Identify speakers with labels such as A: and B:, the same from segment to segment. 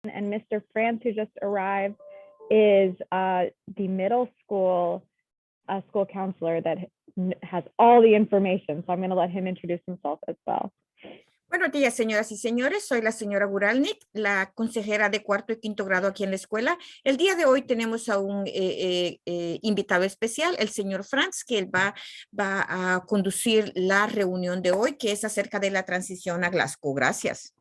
A: and Mr. France, who just arrived, is the middle school school counselor that has all the information. So I'm going to let him introduce himself as well.
B: Buenos días, señoras y señores. Soy la señora Guralnik, la consejera de cuarto y quinto grado aquí en la escuela. El día de hoy tenemos a un invitado especial, el señor Franz, que él va a conducir la reunión de hoy, que es acerca de la transición a Glasgow. Gracias.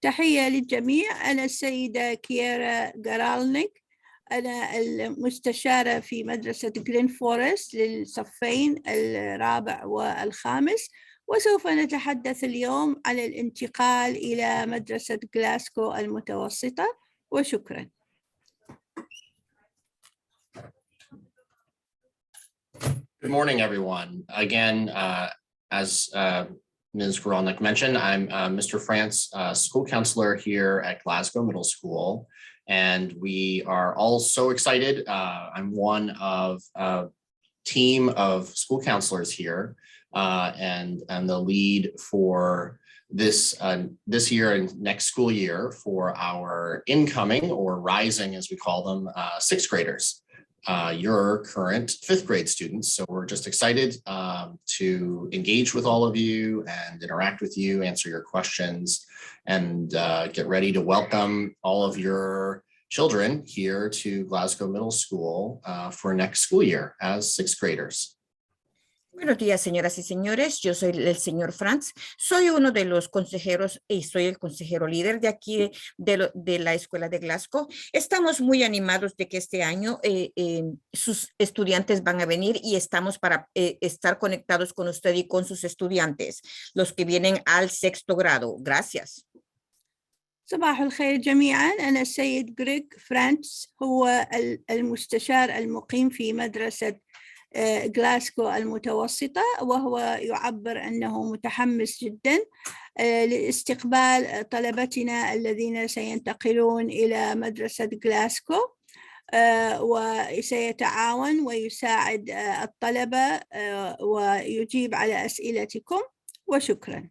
C: تحية للجميع. أنا السيدة كيارا غرالنيك. أنا المستشارة في مدرسة جلين فورست للصفين الرابع والخامس، وسوف نتحدث اليوم عن الانتقال إلى مدرسة غلاسكو المتوسطة، وشكرا.
D: Good morning, everyone. Again, as Ms. Goralnik mentioned, I'm Mr. France, school counselor here at Glasgow Middle School, and we are all so excited. I'm one of a team of school counselors here, and I'm the lead for this year and next school year for our incoming, or rising as we call them, sixth graders. Your current fifth grade students. So we're just excited to engage with all of you and interact with you, answer your questions, and get ready to welcome all of your children here to Glasgow Middle School for next school year as sixth graders.
B: Buenos días, señoras y señores. Yo soy el señor Franz. Soy uno de los consejeros y soy el consejero líder de aquí de la escuela de Glasgow. Estamos muy animados de que este año sus estudiantes van a venir y estamos para estar conectados con usted y con sus estudiantes, los que vienen al sexto grado. Gracias.
C: صباح الخير جميعا. أنا السيد غريغ فرانس، هو المستشار المقيم في مدرسة غلاسكو المتوسطة، وهو يعبر أنه متحمس جدا لاستقبال طلبتنا الذين سينتقلون إلى مدرسة غلاسكو، وسيتعاون ويساعد الطلبة ويجيب على أسئلتكم، وشكرا.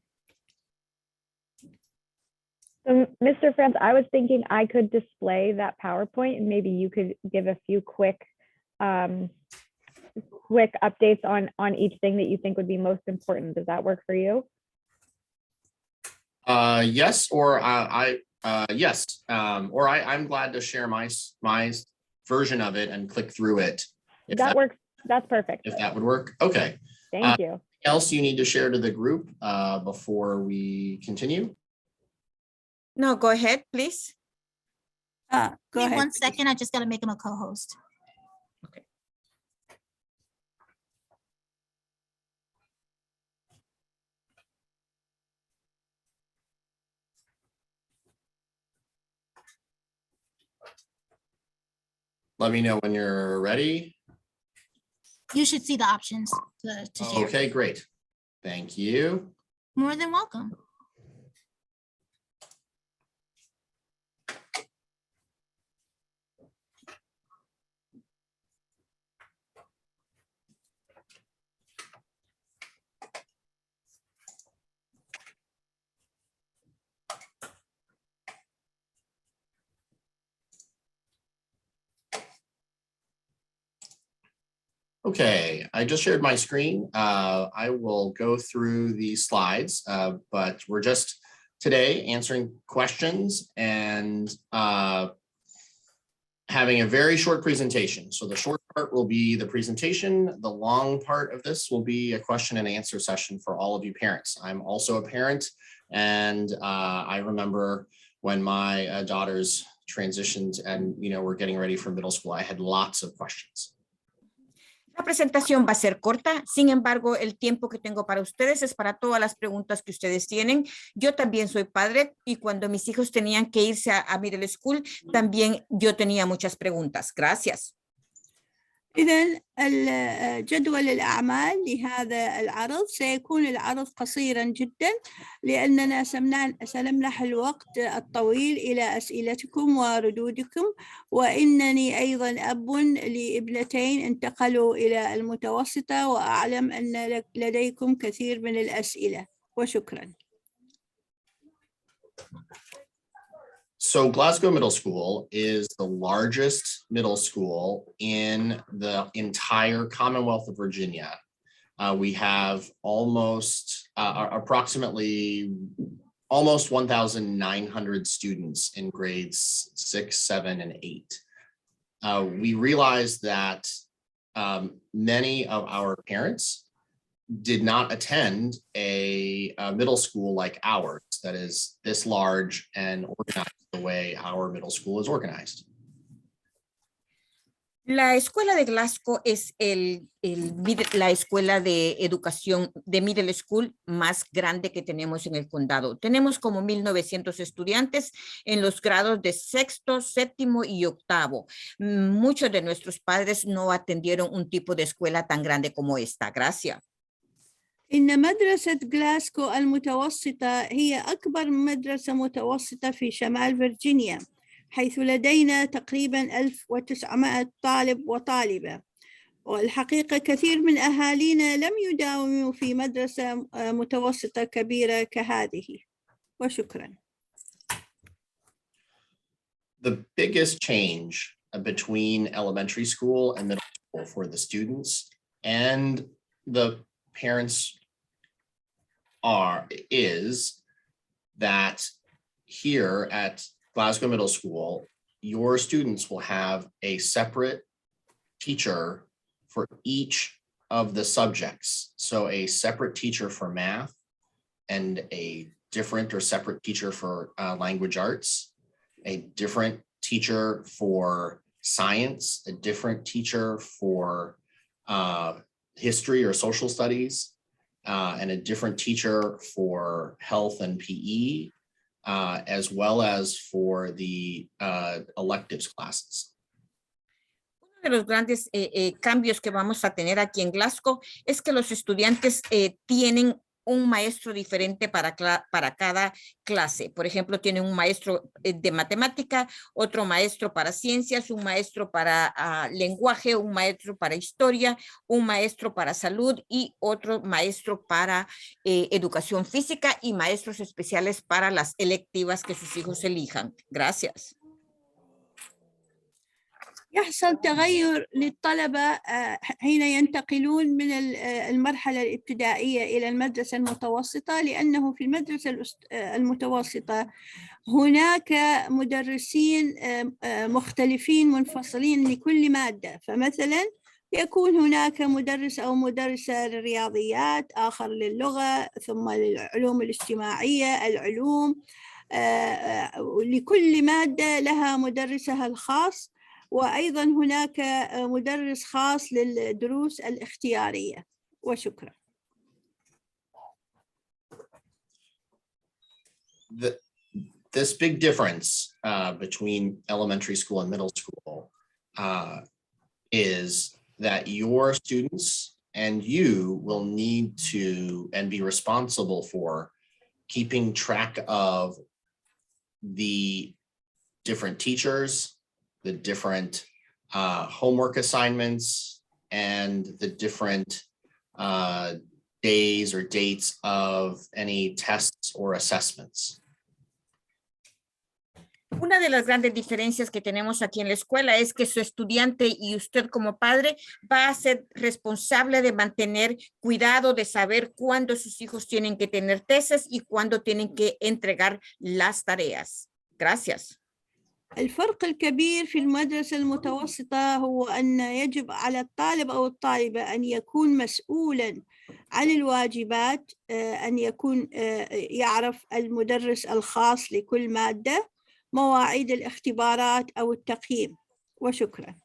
A: So, Mr. France, I was thinking I could display that PowerPoint and maybe you could give a few quick updates on each thing that you think would be most important. Does that work for you?
D: Yes, or yes, or I'm glad to share my version of it and click through it.
A: That works. That's perfect.
D: If that would work. Okay.
A: Thank you.
D: Anything else you need to share to the group before we continue?
B: No, go ahead, please.
C: Go ahead.
E: 1 second, I just got to make him a co-host.
B: Okay.
D: Let me know when you're ready.
E: You should see the options to share.
D: Okay, great. Thank you.
E: More than welcome.
D: Okay, I just shared my screen. I will go through these slides, but we're just today answering questions and having a very short presentation. So the short part will be the presentation. The long part of this will be a question and answer session for all of you parents. I'm also a parent, and I remember when my daughters transitioned and we're getting ready for middle school, I had lots of questions.
B: La presentación va a ser corta, sin embargo, el tiempo que tengo para ustedes es para todas las preguntas que ustedes tienen. Yo también soy padre y cuando mis hijos tenían que irse a middle school, también yo tenía muchas preguntas. Gracias.
C: إذن جدول الأعمال لهذا العرض سيكون العرض قصيرا جدا لأننا سنمنح الوقت الطويل إلى أسئلتكم وردودكم، وإنني أيضا أب لابنتين انتقلوا إلى المتوسطة وأعلم أن لديكم كثير من الأسئلة، وشكرا.
D: So Glasgow Middle School is the largest middle school in the entire Commonwealth of Virginia. We have approximately almost 1,900 students in grades 6, 7, and 8. We realized that many of our parents did not attend a middle school like ours that is this large and organized the way our middle school is organized.
B: La escuela de Glasgow es la escuela de educación de middle school más grande que tenemos en el condado. Tenemos como 1,900 estudiantes en los grados de 6º, 7º y 8º. Muchos de nuestros padres no atendieron un tipo de escuela tan grande como esta. Gracias.
C: إن مدرسة غلاسكو المتوسطة هي أكبر مدرسة متوسطة في شمال فيرجينيا، حيث لدينا تقريباً 1900 طالب وطالبة. والحقيقة كثير من أهالينا لم يداوموا في مدرسة متوسطة كبيرة كهذه. وشكراً.
D: The biggest change between elementary school and middle school for the students and the parents is that here at Glasgow Middle School, your students will have a separate teacher for each of the subjects. So a separate teacher for math and a different or separate teacher for language arts, a different teacher for science, a different teacher for history or social studies, and a different teacher for health and PE, as well as for the electives classes.
B: Uno de los grandes cambios que vamos a tener aquí en Glasgow es que los estudiantes tienen un maestro diferente para cada clase. Por ejemplo, tienen un maestro de matemática, otro maestro para ciencias, un maestro para lenguaje, un maestro para historia, un maestro para salud y otro maestro para educación física y maestros especiales para las electivas que sus hijos elijan. Gracias.
C: يحصل تغير للطلبة حين ينتقلون من المرحلة الابتدائية إلى المدرسة المتوسطة، لأنه في المدرسة المتوسطة هناك مدرسين مختلفين منفصلين لكل مادة. فمثلا يكون هناك مدرس أو مدرسة للرياضيات، آخر للغة، ثم للعلوم الاجتماعية، العلوم، لكل مادة لها مدرسها الخاص، وأيضاً هناك مدرس خاص للدروس الاختيارية. وشكراً.
D: This big difference between elementary school and middle school is that your students and you will need to and be responsible for keeping track of the different teachers, the different homework assignments, and the different days or dates of any tests or assessments.
B: Una de las grandes diferencias que tenemos aquí en la escuela es que su estudiante y usted como padre va a ser responsable de mantener cuidado, de saber cuándo sus hijos tienen que tener tesis y cuándo tienen que entregar las tareas. Gracias.
C: الفرق الكبير في المدرسة المتوسطة هو أن يجب على الطالب أو الطالبة أن يكون مسؤولاً عن الواجبات، أن يكون يعرف المدرس الخاص لكل مادة، مواعيد الاختبارات أو التقييم. وشكراً.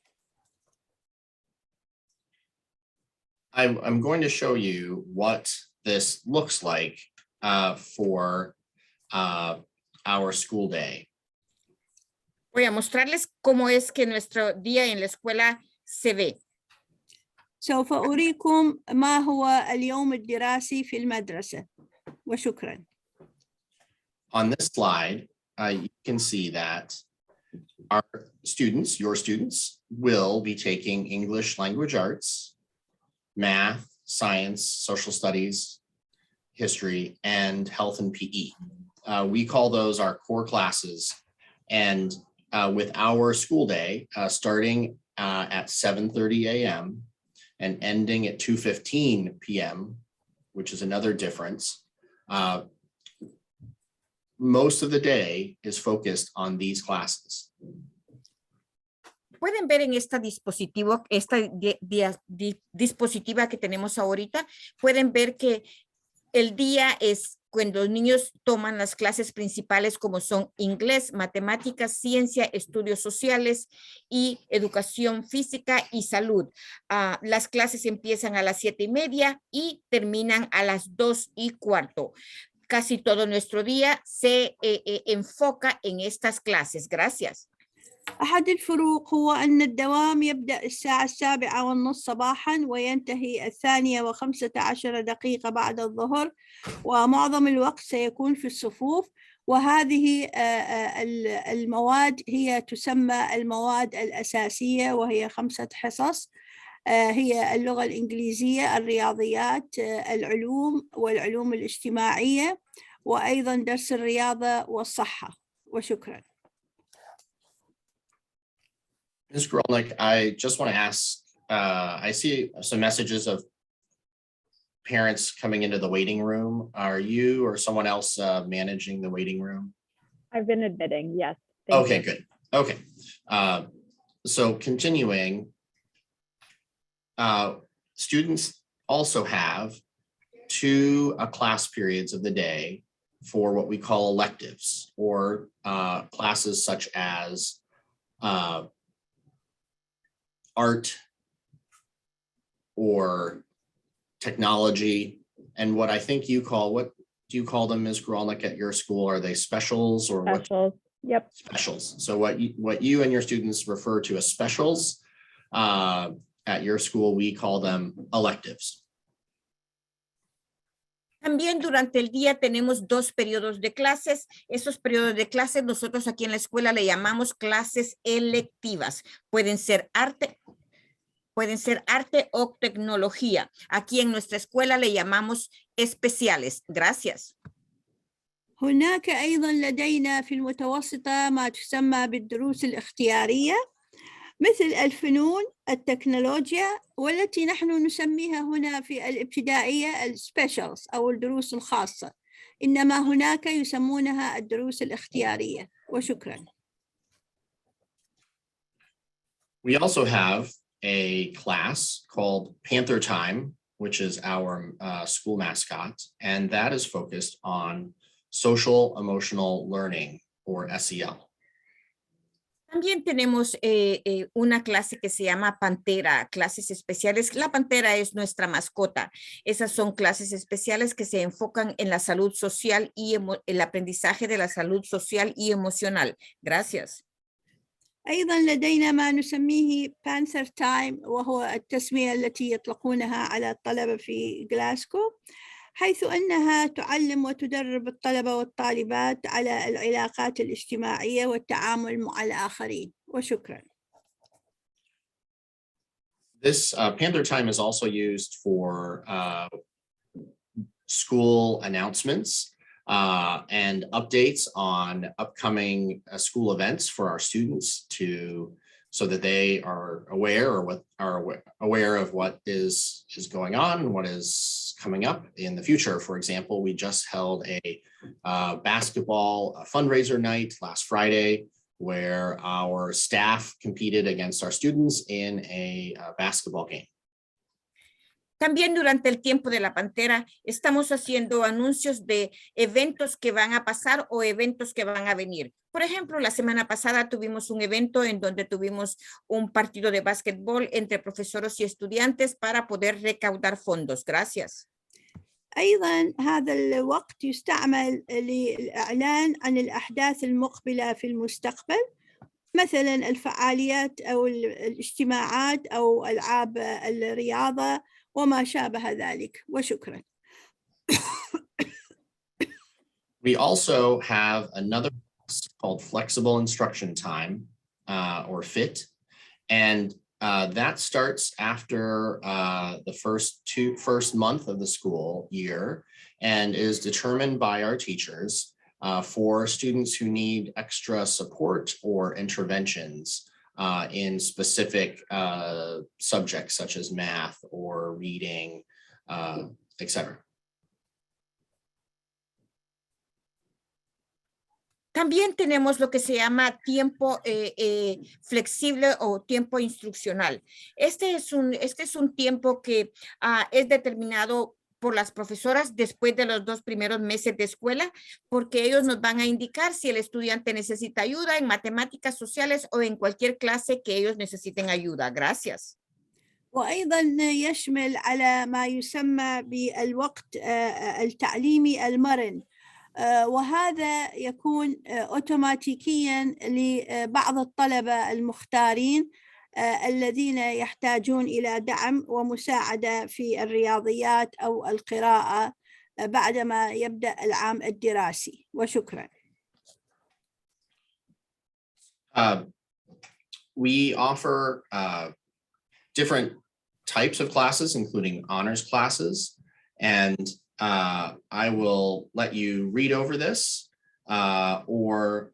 D: I'm going to show you what this looks like for our school day.
B: Voy a mostrarles cómo es que nuestro día en la escuela se ve.
C: سوف أريكم ما هو اليوم الدراسي في المدرسة. وشكراً.
D: On this slide, you can see that our students, your students, will be taking English language arts, math, science, social studies, history, and health and PE. We call those our core classes. And with our school day starting at 7:30 a.m. and ending at 2:15 p.m., which is another difference, most of the day is focused on these classes.
B: Pueden ver en esta dispositiva que tenemos ahorita, pueden ver que el día es cuando los niños toman las clases principales como son inglés, matemáticas, ciencia, estudios sociales y educación física y salud. Las clases empiezan a las 7:30 y terminan a las 2:15. Casi todo nuestro día se enfoca en estas clases. Gracias.
C: أحد الفروق هو أن الدوام يبدأ الساعة 7:30 صباحا وينتهي 2:15 بعد الظهر، ومعظم الوقت سيكون في الصفوف. وهذه المواد هي تسمى المواد الأساسية، وهي 5 حصص، هي اللغة الإنجليزية، الرياضيات، العلوم والعلوم الاجتماعية، وأيضا درس الرياضة والصحة. وشكرا.
D: Ms. Grolnick, I just want to ask, I see some messages of parents coming into the waiting room. Are you or someone else managing the waiting room?
A: I've been admitting, yes. Thank
D: Okay,
A: you.
D: good. Okay. So continuing, students also have 2 class periods of the day for what we call electives, or classes such as art or technology, and what I think you call, what do you call them, Ms. Grolnick, at your school? Are they specials or what?
A: Specials, yep.
D: Specials. So what you and your students refer to as specials, at your school, we call them electives.
B: También durante el día tenemos 2 periodos de clases. Esos periodos de clases nosotros aquí en la escuela le llamamos clases electivas. Pueden ser arte o tecnología. Aquí en nuestra escuela le llamamos especiales. Gracias.
C: هناك أيضا لدينا في المتوسطة ما تسمى بالدروس الاختيارية، مثل الفنون، التكنولوجيا، والتي نحن نسميها هنا في الابتدائية السبيشالز أو الدروس الخاصة، إنما هناك يسمونها الدروس الاختيارية. وشكرا.
D: We also have a class called Panther Time, which is our school mascot, and that is focused on social emotional learning, or SEL.
B: También tenemos una clase que se llama Pantera, clases especiales. La Pantera es nuestra mascota. Esas son clases especiales que se enfocan en la salud social y el aprendizaje de la salud social y emocional. Gracias.
C: أيضا لدينا ما نسميه Panther Time، وهو التسمية التي يطلقونها على الطلبة في غلاسكو، حيث أنها تعلم وتدرب الطلبة والطالبات على العلاقات الاجتماعية والتعامل مع الآخرين. وشكرا.
D: This Panther Time is also used for school announcements and updates on upcoming school events for our students, so that they are aware of what is going on, what is coming up in the future. For example, we just held a basketball fundraiser night last Friday, where our staff competed against our students in a basketball game.
B: También durante el tiempo de la Pantera estamos haciendo anuncios de eventos que van a pasar o eventos que van a venir. Por ejemplo, la semana pasada tuvimos un evento en donde tuvimos un partido de básquetbol entre profesores y estudiantes para poder recaudar fondos. Gracias.
C: أيضا هذا الوقت يستعمل للإعلان عن الأحداث المقبلة في المستقبل، مثلا الفعاليات أو الاجتماعات أو ألعاب الرياضة وما شابه ذلك. وشكرا.
D: We also have another class called Flexible Instruction Time, or FIT, and that starts after the first month of the school year and is determined by our teachers for students who need extra support or interventions in specific subjects such as math or reading, etc.
B: También tenemos lo que se llama tiempo flexible o tiempo instruccional. Este es un tiempo que es determinado por las profesoras después de los 2 primeros meses de escuela, porque ellos nos van a indicar si el estudiante necesita ayuda en matemáticas sociales o en cualquier clase que ellos necesiten ayuda. Gracias.
C: وأيضا يشمل على ما يسمى بالوقت التعليمي المرن، وهذا يكون أوتوماتيكيا لبعض الطلبة المختارين الذين يحتاجون إلى دعم ومساعدة في الرياضيات أو القراءة بعدما يبدأ العام الدراسي. وشكرا.
D: We offer different types of classes, including honors classes, and I will let you read over this, or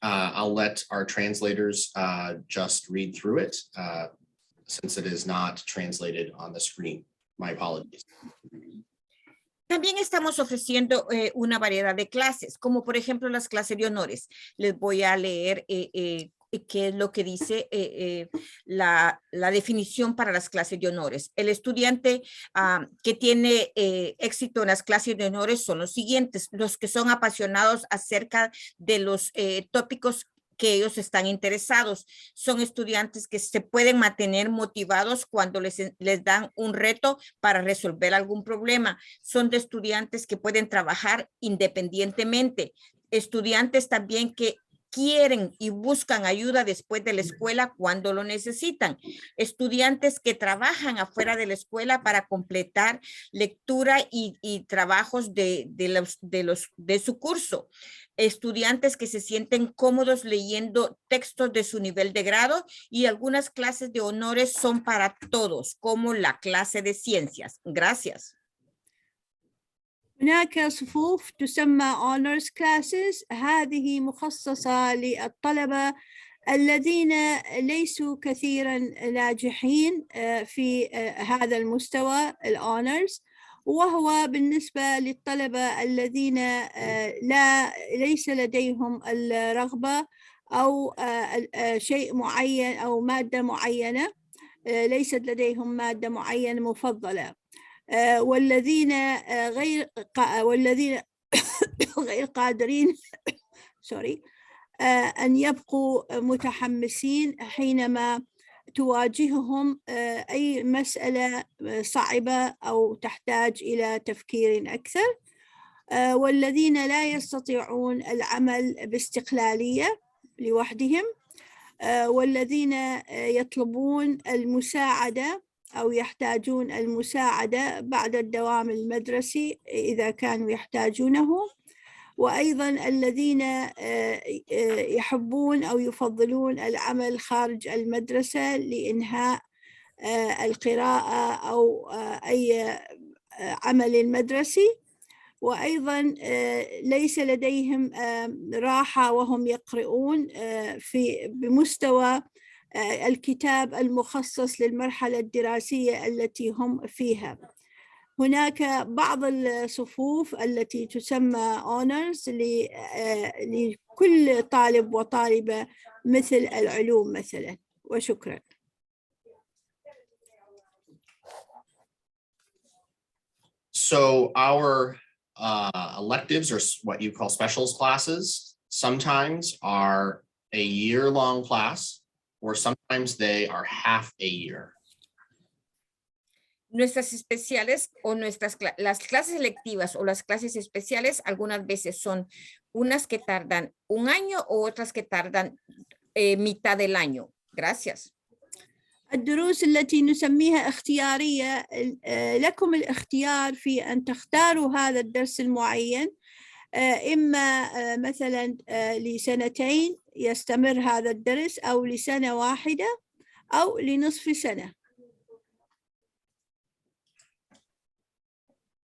D: I'll let our translators just read through it, since it is not translated on the screen. My apologies.
B: También estamos ofreciendo una variedad de clases, como por ejemplo las clases de honores. Les voy a leer qué es lo que dice la definición para las clases de honores. El estudiante que tiene éxito en las clases de honores son los siguientes: los que son apasionados acerca de los tópicos que ellos están interesados. Son estudiantes que se pueden mantener motivados cuando les dan un reto para resolver algún problema. Son de estudiantes que pueden trabajar independientemente. Estudiantes también que quieren y buscan ayuda después de la escuela cuando lo necesitan. Estudiantes que trabajan afuera de la escuela para completar lectura y trabajos de su curso. Estudiantes que se sienten cómodos leyendo textos de su nivel de grado, y algunas clases de honores son para todos, como la clase de ciencias. Gracias.
C: هناك صفوف تسمى honors classes، هذه مخصصة للطلبة الذين ليسوا كثيرا ناجحين في هذا المستوى الهونرز، وهو بالنسبة للطلبة الذين ليس لديهم الرغبة أو شيء معين أو مادة معينة، ليست لديهم مادة معينة مفضلة، والذين غير قادرين أن يبقوا متحمسين حينما تواجههم أي مسألة صعبة أو تحتاج إلى تفكير أكثر، والذين لا يستطيعون العمل باستقلالية لوحدهم، والذين يطلبون المساعدة أو يحتاجون المساعدة بعد الدوام المدرسي إذا كانوا يحتاجونه، وأيضا الذين يحبون أو يفضلون العمل خارج المدرسة لإنهاء القراءة أو أي عمل مدرسي، وأيضا ليس لديهم راحة وهم يقرؤون بمستوى الكتاب المخصص للمرحلة الدراسية التي هم فيها. هناك بعض الصفوف التي تسمى honors لكل طالب وطالبة مثل العلوم مثلا. وشكرا.
D: So our electives, or what you call specials classes, sometimes are a year-long class, or sometimes they are half a year.
B: Nuestras especiales o las clases electivas o las clases especiales algunas veces son unas que tardan un año o otras que tardan mitad del año. Gracias.
C: الدروس التي نسميها اختيارية، لكم الاختيار في أن تختاروا هذا الدرس المعين، إما مثلا لسنتين يستمر هذا الدرس، أو لسنة واحدة، أو لنصف سنة.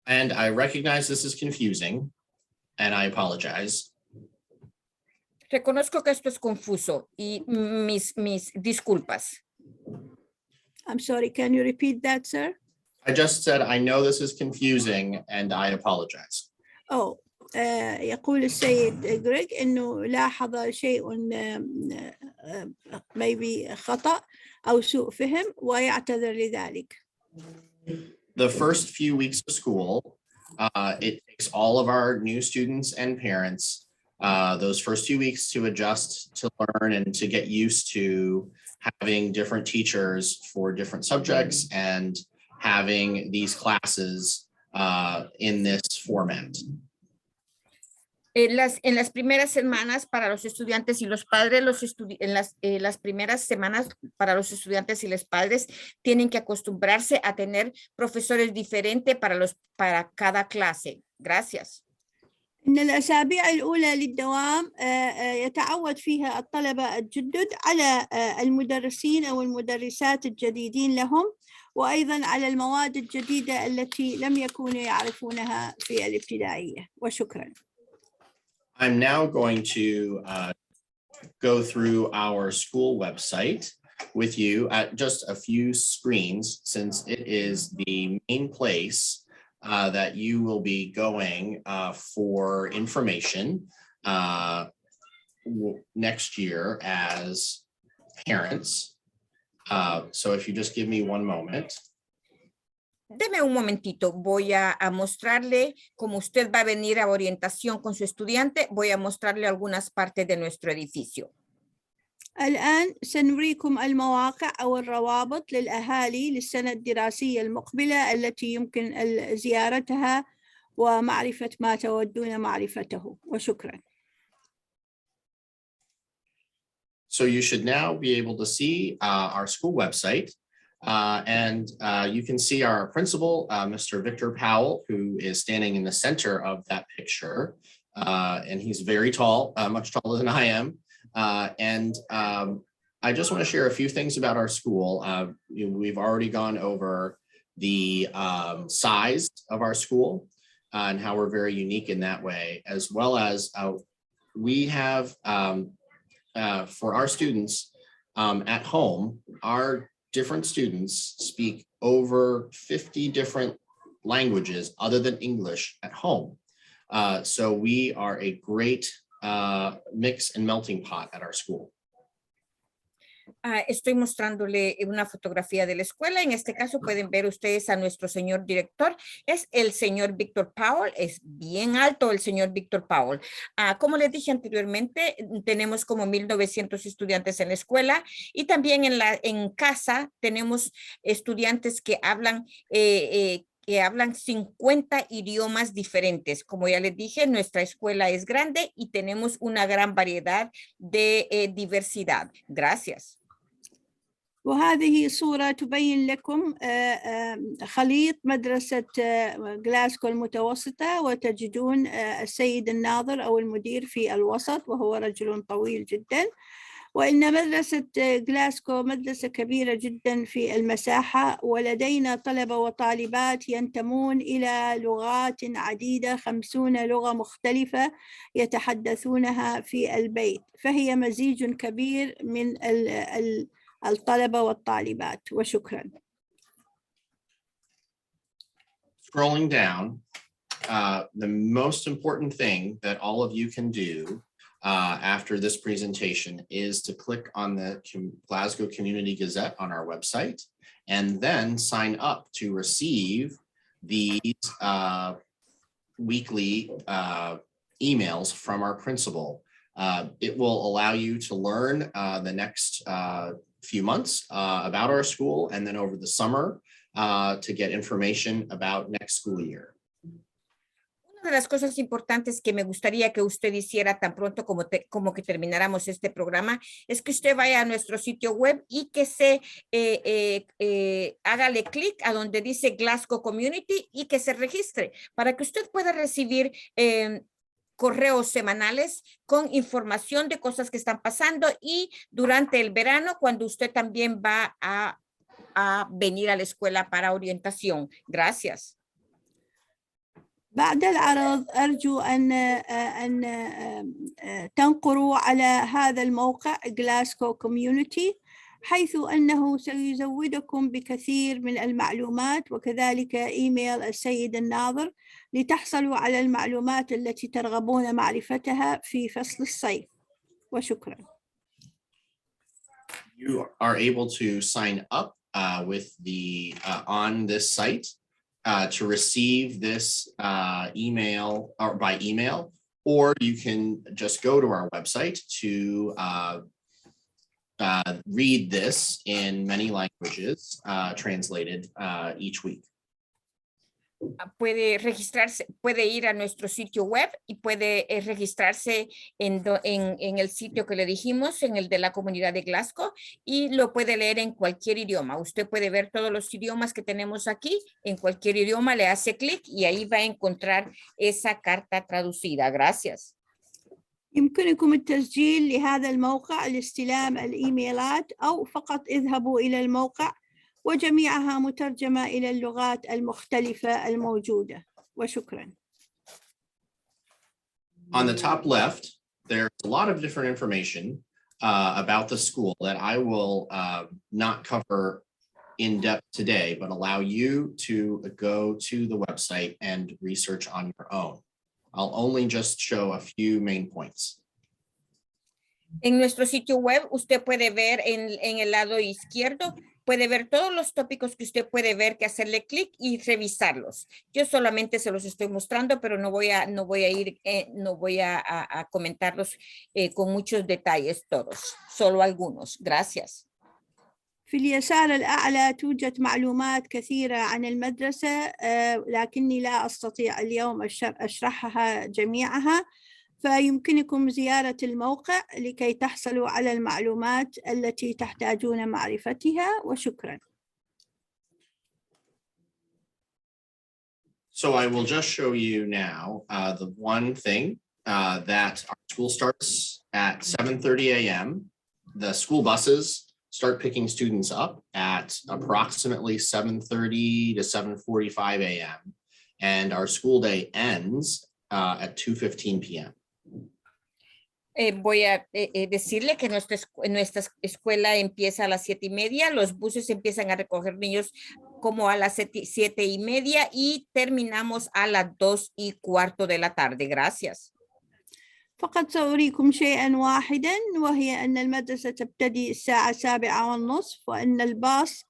D: And I recognize this is confusing, and I apologize.
B: Reconozco que esto es confuso y mis disculpas.
C: I'm sorry, can you repeat that, sir?
D: I just said, I know this is confusing and I apologize.
C: Oh, يقول السيد جريج إنه لاحظ شيء maybe خطأ أو سوء فهم ويعتذر لذلك.
D: The first few weeks of school, it takes all of our new students and parents those first few weeks to adjust, to learn, and to get used to having different teachers for different subjects and having these classes in this format.
B: En las primeras semanas para los estudiantes y los padres, las primeras semanas para los estudiantes y los padres tienen que acostumbrarse a tener profesores diferentes para cada clase. Gracias.
C: إن الأسابيع الأولى للدوام يتعود فيها الطلبة الجدد على المدرسين أو المدرسات الجديدين لهم وأيضا على المواد الجديدة التي لم يكونوا يعرفونها في الابتدائية وشكرا.
D: I'm now going to go through our school website with you at just a few screens, since it is the main place that you will be going for information next year as parents. So if you just give me one moment.
B: Deme un momentito, voy a mostrarle, como usted va a venir a orientación con su estudiante, voy a mostrarle algunas partes de nuestro edificio.
C: الآن سنريكم المواقع أو الروابط للأهالي للسنة الدراسية المقبلة التي يمكن زيارتها ومعرفة ما تودون معرفته وشكرا.
D: So you should now be able to see our school website. And you can see our principal, Mr. Victor Powell, who is standing in the center of that picture. And he's very tall, much taller than I am. And I just want to share a few things about our school. We've already gone over the size of our school and how we're very unique in that way, as well as we have for our students at home, our different students speak over 50 different languages other than English at home. So we are a great mix and melting pot at our school.
B: Estoy mostrándole una fotografía de la escuela. En este caso pueden ver ustedes a nuestro señor director. Es el señor Victor Powell. Es bien alto el señor Victor Powell. Como les dije anteriormente, tenemos como 1,900 estudiantes en la escuela y también en casa tenemos estudiantes que hablan 50 idiomas diferentes. Como ya les dije, nuestra escuela es grande y tenemos una gran variedad de diversidad. Gracias.
C: وهذه صورة تبين لكم خليط مدرسة غلاسكو المتوسطة وتجدون السيد الناظر أو المدير في الوسط وهو رجل طويل جدا. وإن مدرسة غلاسكو مدرسة كبيرة جدا في المساحة ولدينا طلبة وطالبات ينتمون إلى لغات عديدة 50 لغة مختلفة يتحدثونها في البيت فهي مزيج كبير من الطلبة والطالبات وشكرا.
D: Scrolling down, the most important thing that all of you can do after this presentation is to click on the Glasgow Community Gazette on our website and then sign up to receive these weekly emails from our principal. It will allow you to learn the next few months about our school and then over the summer to get information about next school year.
B: Una de las cosas importantes que me gustaría que usted hiciera tan pronto como que termináramos este programa es que usted vaya a nuestro sitio web y que hágale clic a donde dice Glasgow Community y que se registre para que usted pueda recibir correos semanales con información de cosas que están pasando y durante el verano cuando usted también va a venir a la escuela para orientación. Gracias.
C: بعد العرض أرجو أن تنقروا على هذا الموقع Glasgow Community، حيث أنه سيزودكم بكثير من المعلومات، وكذلك إيميل السيد الناظر لتحصلوا على المعلومات التي ترغبون معرفتها في فصل الصيف. وشكرا.
D: You are able to sign up with the on this site to receive this email or by email, or you can just go to our website to read this in many languages translated each week.
B: Puede registrarse, puede ir a nuestro sitio web y puede registrarse en el sitio que le dijimos, en el de la comunidad de Glasgow, y lo puede leer en cualquier idioma. Usted puede ver todos los idiomas que tenemos aquí, en cualquier idioma le hace clic y ahí va a encontrar esa carta traducida. Gracias.
C: يمكنكم التسجيل لهذا الموقع لاستلام الإيميلات، أو فقط اذهبوا إلى الموقع وجميعها مترجمة إلى اللغات المختلفة الموجودة. وشكرا.
D: On the top left, there's a lot of different information about the school that I will not cover in depth today, but allow you to go to the website and research on your own. I'll only just show a few main points.
B: En nuestro sitio web, usted puede ver en el lado izquierdo, puede ver todos los tópicos que usted puede ver, que hacerle clic y revisarlos. Yo solamente se los estoy mostrando, pero no voy a comentarlos con muchos detalles todos, solo algunos. Gracias.
C: في اليسار الأعلى توجد معلومات كثيرة عن المدرسة، لكني لا أستطيع اليوم أشرحها جميعها، فيمكنكم زيارة الموقع لكي تحصلوا على المعلومات التي تحتاجون معرفتها. وشكرا.
D: So I will just show you now the one thing that our school starts at 7:30 a.m. The school buses start picking students up at approximately 7:30 to 7:45 a.m. And our school day ends at 2:15 p.m.
B: Voy a decirle que nuestra escuela empieza a las 7:30, los buses empiezan a recoger niños como a las 7:30 y terminamos a las 2:15 de la tarde. Gracias.
C: فقط سأريكم شيئا واحدا، وهي أن المدرسة تبتدي الساعة 7:30، وأن الباص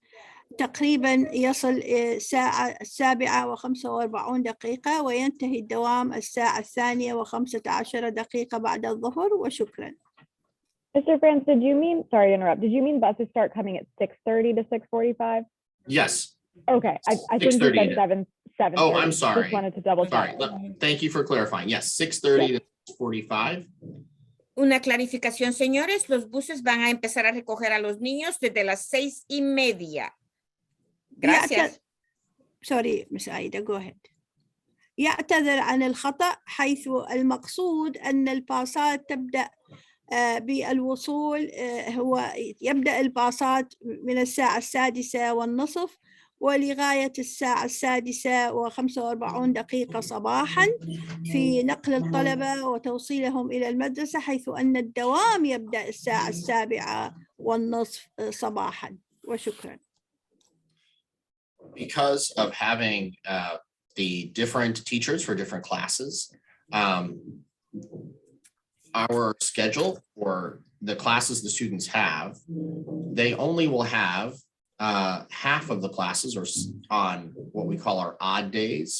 C: تقريبا يصل الساعة 7:45 وينتهي الدوام الساعة 2:15 بعد الظهر. وشكرا.
A: Mr. France, did you mean, sorry to interrupt, did you mean buses start coming at 6:30 to 6:45?
D: Yes.
A: Okay, I think you said 7:30.
D: Oh, I'm sorry.
A: Just wanted to double check.
D: Sorry. Thank you for clarifying. Yes, 6:30 to 6:45.
B: Una clarificación, señores, los buses van a empezar a recoger a los niños desde las 6:30. Gracias.
C: Sorry, Miss Aida, go ahead. يعتذر عن الخطأ، حيث المقصود أن الباصات تبدأ بالوصول، هو يبدأ الباصات من الساعة 6:30 ولغاية الساعة 6:45 صباحا في نقل الطلبة وتوصيلهم إلى المدرسة، حيث أن الدوام يبدأ الساعة 7:15 صباحا. وشكرا.
D: Because of having the different teachers for different classes, our schedule for the classes the students have, they only will have half of the classes or on what we call our odd days.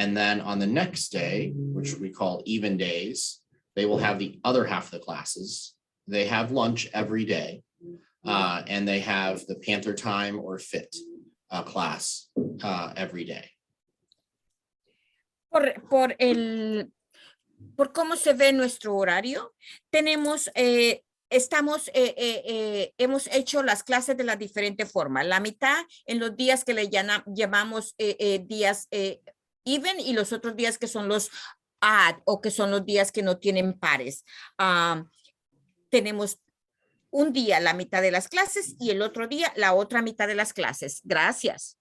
D: And then on the next day, which we call even days, they will have the other half of the classes. They have lunch every day, and they have the Panther Time or Fit class every day.
B: Por cómo se ve nuestro horario, tenemos, hemos hecho las clases de la diferente forma. La mitad en los días que le llamamos días even, y los otros días que son los odd, o que son los días que no tienen pares. Tenemos un día la mitad de las clases y el otro día la otra mitad de las clases. Gracias.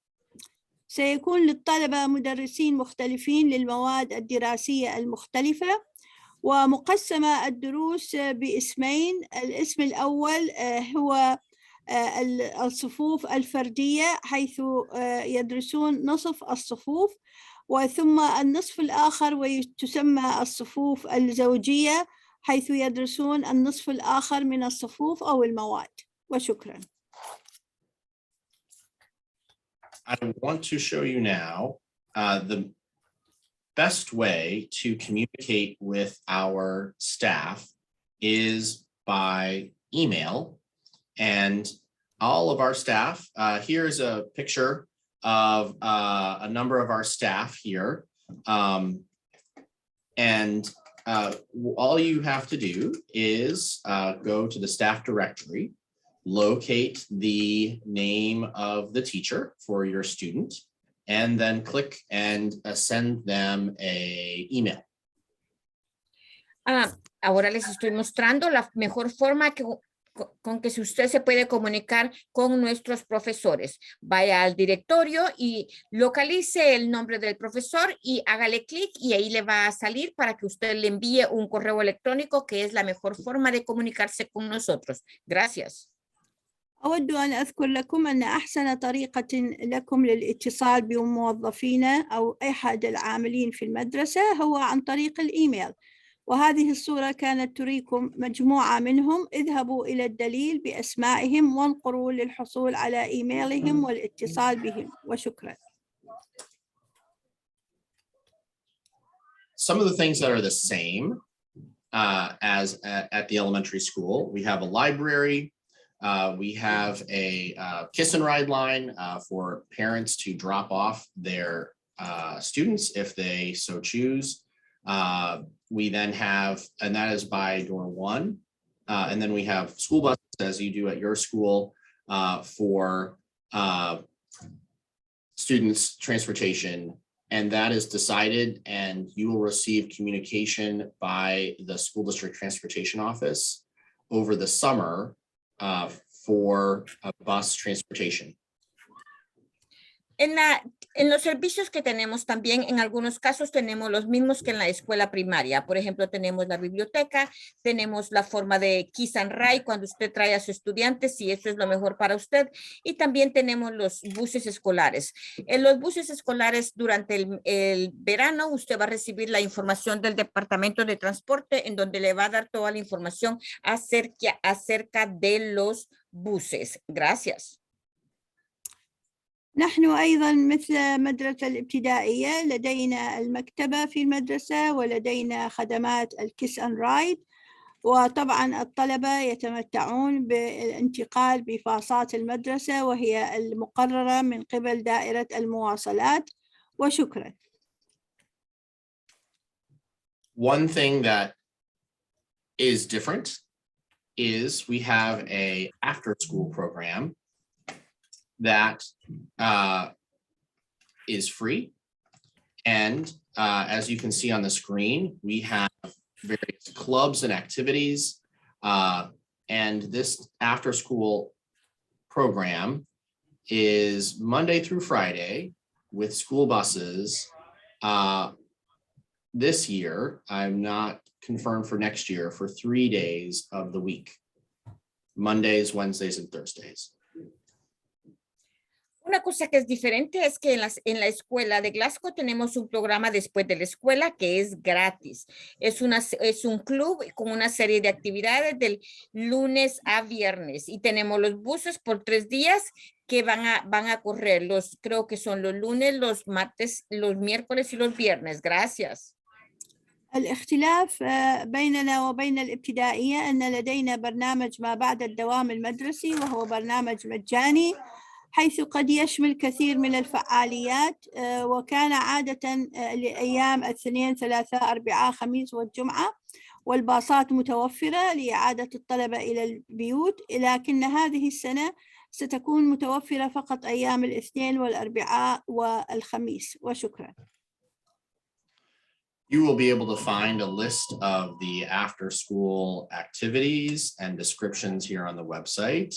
C: سيكون للطلبة مدرسين مختلفين للمواد الدراسية المختلفة، ومقسمة الدروس باسمين. الاسم الأول هو الصفوف الفردية، حيث يدرسون نصف الصفوف، وثم النصف الآخر وتسمى الصفوف الزوجية، حيث يدرسون النصف الآخر من الصفوف أو المواد. وشكرا.
D: I want to show you now the best way to communicate with our staff is by email. And all of our staff, here's a picture of a number of our staff here. All you have to do is go to the staff directory, locate the name of the teacher for your student, and then click and send them an email.
B: Ahora les estoy mostrando la mejor forma con que usted se puede comunicar con nuestros profesores. Vaya al directorio y localice el nombre del profesor y hágale clic y ahí le va a salir para que usted le envíe un correo electrónico, que es la mejor forma de comunicarse con nosotros. Gracias.
C: أود أن أذكر لكم أن أحسن طريقة لكم للاتصال بموظفين أو أحد العاملين في المدرسة هو عن طريق الإيميل، وهذه الصورة كانت تريكم مجموعة منهم. اذهبوا إلى الدليل بأسمائهم وانقروا للحصول على إيميلهم والاتصال بهم. وشكرا.
D: Some of the things that are the same as at the elementary school, we have a library. We have a kiss and ride line for parents to drop off their students if they so choose. We then have, and that is by door one. And then we have school buses, as you do at your school, for students' transportation. And that is decided, and you will receive communication by the school district transportation office over the summer for bus transportation.
B: En los servicios que tenemos también, en algunos casos tenemos los mismos que en la escuela primaria. Por ejemplo, tenemos la biblioteca, tenemos la forma de kiss and ride cuando usted trae a su estudiante, si eso es lo mejor para usted. Y también tenemos los buses escolares. En los buses escolares, durante el verano, usted va a recibir la información del Departamento de Transporte, en donde le va a dar toda la información acerca de los buses. Gracias.
C: نحن أيضا مثل مدرسة الابتدائية لدينا المكتبة في المدرسة، ولدينا خدمات الكيس أند رايد، وطبعا الطلبة يتمتعون بالانتقال بباصات المدرسة وهي المقررة من قبل دائرة المواصلات. وشكرا.
D: One thing that is different is we have an after-school program that is free. And as you can see on the screen, we have various clubs and activities. And this after-school program is Monday through Friday with school buses. This year, I'm not confirmed for next year, for 3 days of the week, Mondays, Wednesdays, and Thursdays.
B: Una cosa que es diferente es que en la escuela de Glasgow tenemos un programa después de la escuela que es gratis. Es un club con una serie de actividades del lunes a viernes y tenemos los buses por 3 días que van a correr. Creo que son los lunes, los martes, los miércoles y los viernes. Gracias.
C: الاختلاف بيننا وبين الابتدائية أن لدينا برنامج ما بعد الدوام المدرسي، وهو برنامج مجاني، حيث قد يشمل كثير من الفعاليات، وكان عادة لأيام الاثنين، ثلاثاء، أربعاء، خميس والجمعة، والباصات متوفرة لإعادة الطلبة إلى البيوت، لكن هذه السنة ستكون متوفرة فقط أيام الاثنين والأربعاء والخميس. وشكرا.
D: You will be able to find a list of the after-school activities and descriptions here on the website.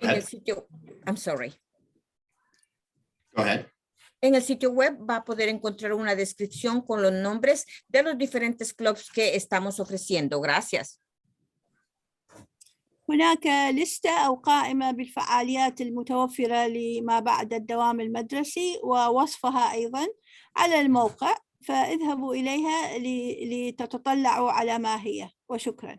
B: En el sitio, I'm sorry.
D: Go ahead.
B: En el sitio web va a poder encontrar una descripción con los nombres de los diferentes clubs que estamos ofreciendo. Gracias.
C: هناك لستة أو قائمة بالفعاليات المتوفرة لما بعد الدوام المدرسي ووصفها أيضا على الموقع، فاذهبوا إليها لتتطلعوا على ما هي، وشكرا.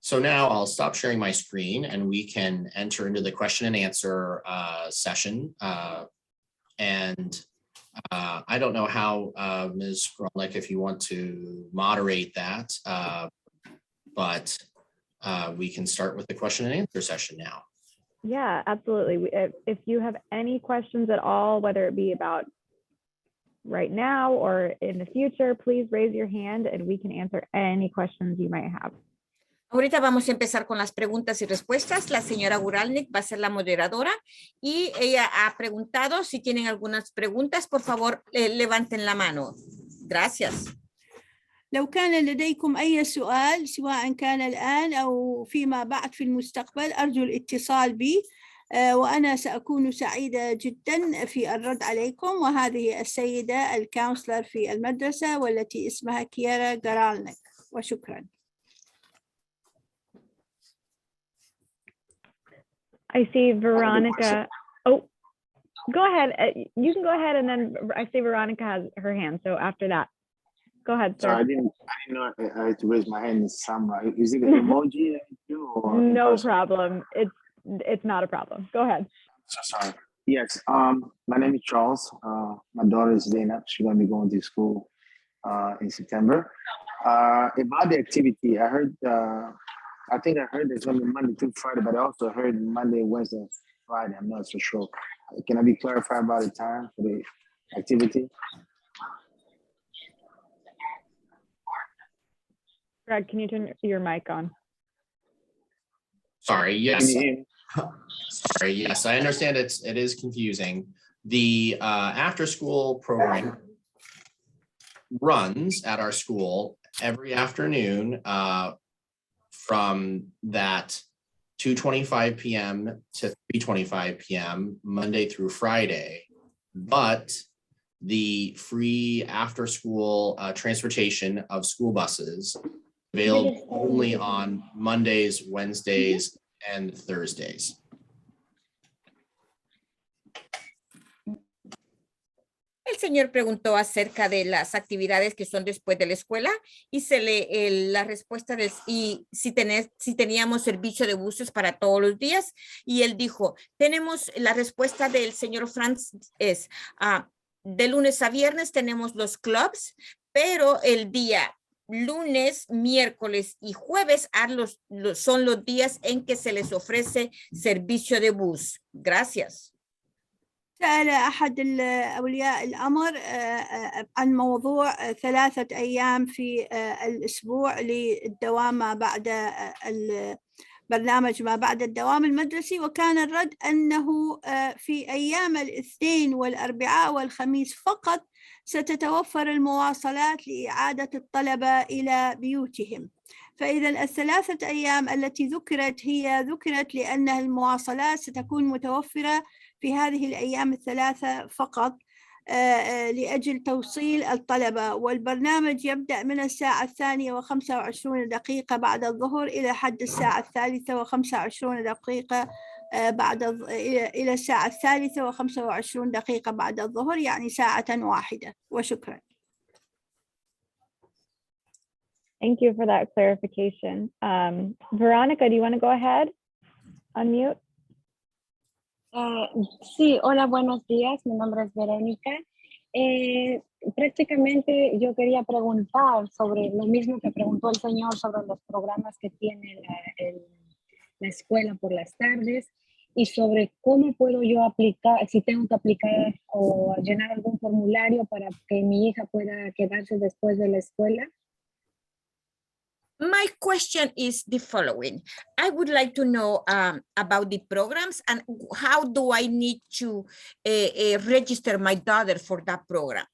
D: So now I'll stop sharing my screen and we can enter into the question and answer session. I don't know how, Ms. Gromlich, if you want to moderate that, but we can start with the question and answer session now.
A: Yeah, absolutely. If you have any questions at all, whether it be about right now or in the future, please raise your hand and we can answer any questions you might have.
B: Ahorita vamos a empezar con las preguntas y respuestas. La señora Guralnik va a ser la moderadora y ella ha preguntado si tienen algunas preguntas. Por favor, levanten la mano. Gracias.
C: لو كان لديكم أي سؤال سواء كان الآن أو فيما بعد في المستقبل أرجو الاتصال بي وأنا سأكون سعيدة جدا في الرد عليكم. وهذه السيدة الكونسلر في المدرسة والتي اسمها كيارا غرالنيك، وشكرا.
A: I see Veronica. Oh, go ahead. You can go ahead, and then I see Veronica has her hand. So after that, go ahead, sir.
F: So I didn't know I had to raise my hand in camera. Is it an emoji that you do, or
A: No problem. It's not a problem. Go ahead.
F: So sorry. Yes. My name is Charles. My daughter is Dana. She's gonna be going to school in September. About the activity, I heard. I think I heard it's gonna be Monday through Friday, but I also heard Monday, Wednesday, Friday. I'm not so sure. Can I be clarified about the time for the activity?
A: Greg, can you turn your mic on?
D: Sorry, yes.
F: Can you hear me?
D: Sorry, yes, I understand it is confusing. The after school program runs at our school every afternoon from that 2:25 p.m. to 3:25 p.m. Monday through Friday, but the free after school transportation of school buses available only on Mondays, Wednesdays, and Thursdays.
B: El señor preguntó acerca de las actividades que son después de la escuela y se le la respuesta de y si teníamos servicio de buses para todos los días, y él dijo, tenemos la respuesta del señor Franz es de lunes a viernes tenemos los clubs, pero el día lunes, miércoles y jueves son los días en que se les ofrece servicio de bus. Gracias.
C: سأل أحد أولياء الأمر عن موضوع 3 أيام في الأسبوع للدوام ما بعد البرنامج ما بعد الدوام المدرسي، وكان الرد أنه في أيام الاثنين والأربعاء والخميس فقط ستتوفر المواصلات لإعادة الطلبة إلى بيوتهم. فإذا 3 أيام التي ذكرت لأن المواصلات ستكون متوفرة في هذه الأيام 3 فقط لأجل توصيل الطلبة، والبرنامج يبدأ من الساعة 2:25 بعد الظهر إلى حد الساعة 3:25 إلى الساعة 3:25 بعد الظهر، يعني ساعة واحدة. وشكرا.
A: Thank you for that clarification. Veronica, do you want to go ahead? Unmute.
G: Sí, hola, buenos días. Mi nombre es Verónica. Prácticamente yo quería preguntar sobre lo mismo que preguntó el señor sobre los programas que tiene la escuela por las tardes y sobre cómo puedo yo aplicar, si tengo que aplicar o llenar algún formulario para que mi hija pueda quedarse después de la escuela.
B: My question is the following. I would like to know about the programs and how do I need to register my daughter for that program?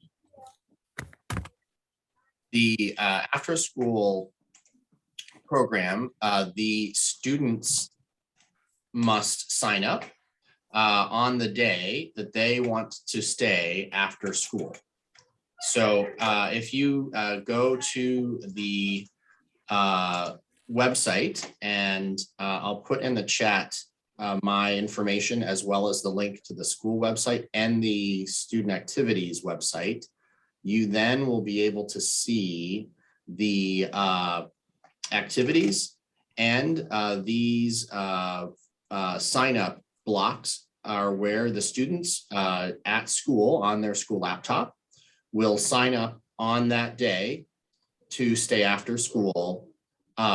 D: The after school program, the students must sign up on the day that they want to stay after school. So if you go to the website, and I'll put in the chat my information as well as the link to the school website and the student activities website, you then will be able to see the activities, and these sign up blocks are where the students at school on their school laptop will sign up on that day to stay after school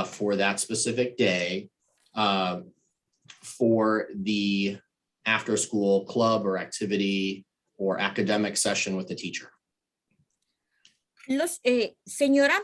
D: for that specific day for the after school club or activity or academic session with the teacher.
B: Señora,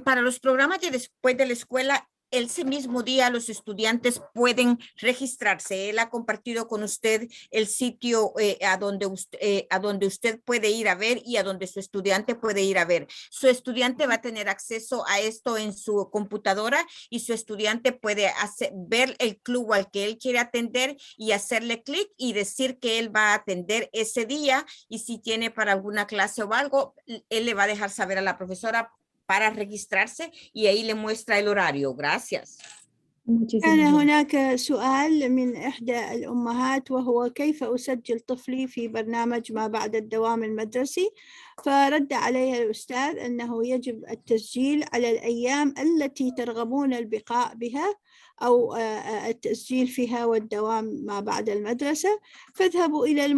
B: para los programas de después de la escuela, ese mismo día los estudiantes pueden registrarse. Él ha compartido con usted el sitio a donde usted puede ir a ver y a donde su estudiante puede ir a ver. Su estudiante va a tener acceso a esto en su computadora y su estudiante puede ver el club al que él quiere atender y hacerle clic y decir que él va a atender ese día, y si tiene para alguna clase o algo, él le va a dejar saber a la profesora para registrarse y ahí le muestra el horario. Gracias.
C: كان هناك سؤال من إحدى الأمهات، وهو كيف أسجل طفلي في برنامج ما بعد الدوام المدرسي؟ فرد عليها الأستاذ أنه يجب التسجيل على الأيام التي ترغبون البقاء بها أو التسجيل فيها والدوام ما بعد المدرسة. فاذهبوا إلى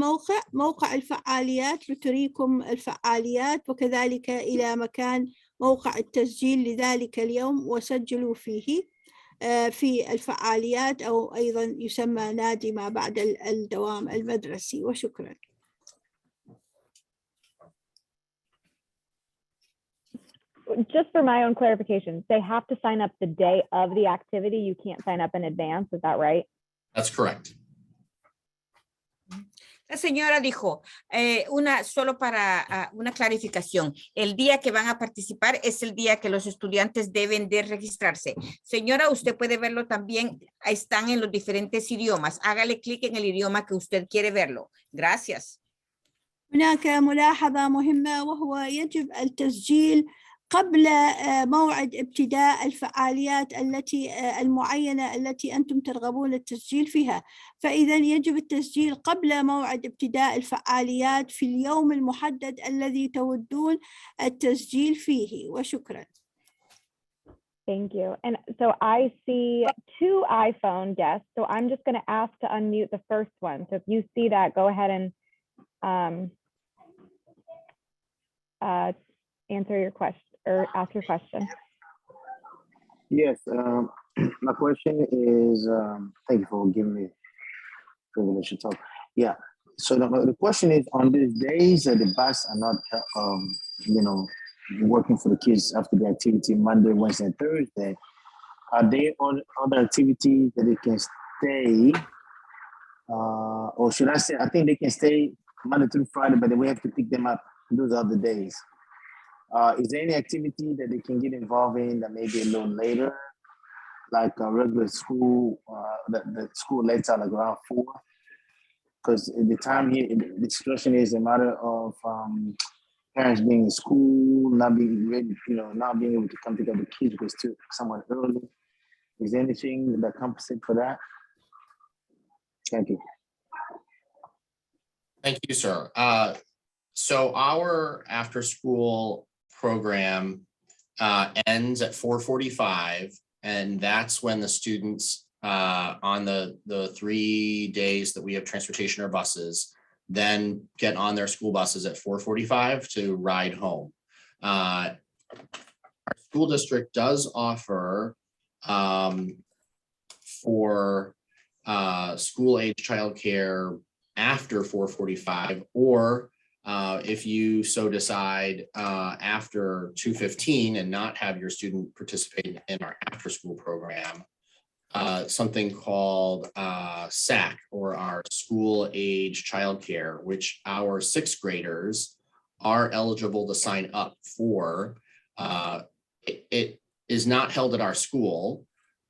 C: موقع الفعاليات لتريكم الفعاليات، وكذلك إلى مكان موقع التسجيل لذلك اليوم وسجلوا فيه في الفعاليات، أو أيضا يسمى نادي ما بعد الدوام المدرسي. وشكرا.
A: Just for my own clarification, they have to sign up the day of the activity. You can't sign up in advance. Is that right?
D: That's correct.
B: La señora dijo, solo para una clarificación, el día que van a participar es el día que los estudiantes deben de registrarse. Señora, usted puede verlo también, están en los diferentes idiomas. Hágale clic en el idioma que usted quiere verlo. Gracias.
C: هناك ملاحظة مهمة، وهو يجب التسجيل قبل موعد ابتداء الفعاليات المعينة التي أنتم ترغبون التسجيل فيها. فإذا يجب التسجيل قبل موعد ابتداء الفعاليات في اليوم المحدد الذي تودون التسجيل فيه. وشكرا.
A: Thank you. And so I see 2 iPhone guests. So I'm just going to ask to unmute the first one. So if you see that, go ahead and answer your question or ask your question.
F: Yes, my question is, thank you for giving me the privilege to talk. Yeah, so the question is, on these days that the bus are not, working for the kids after the activity Monday, Wednesday, and Thursday, are there other activities that they can stay, or should I say, I think they can stay Monday through Friday, but then we have to pick them up those other days. Is there any activity that they can get involved in that may be a little later, like a regular school, the school lets out like around 4? Because the time here, the situation is a matter of parents being in school, not being ready, not being able to come pick up the kids because it's somewhat early. Is there anything that compensates for that? Thank you.
D: Thank you, sir. So our after school program ends at 4:45, and that's when the students on the 3 days that we have transportation or buses then get on their school buses at 4:45 to ride home. Our school district does offer for school age childcare after 4:45, or if you so decide after 2:15 and not have your student participate in our after school program, something called SAC, or our school age childcare, which our 6th graders are eligible to sign up for. It is not held at our school.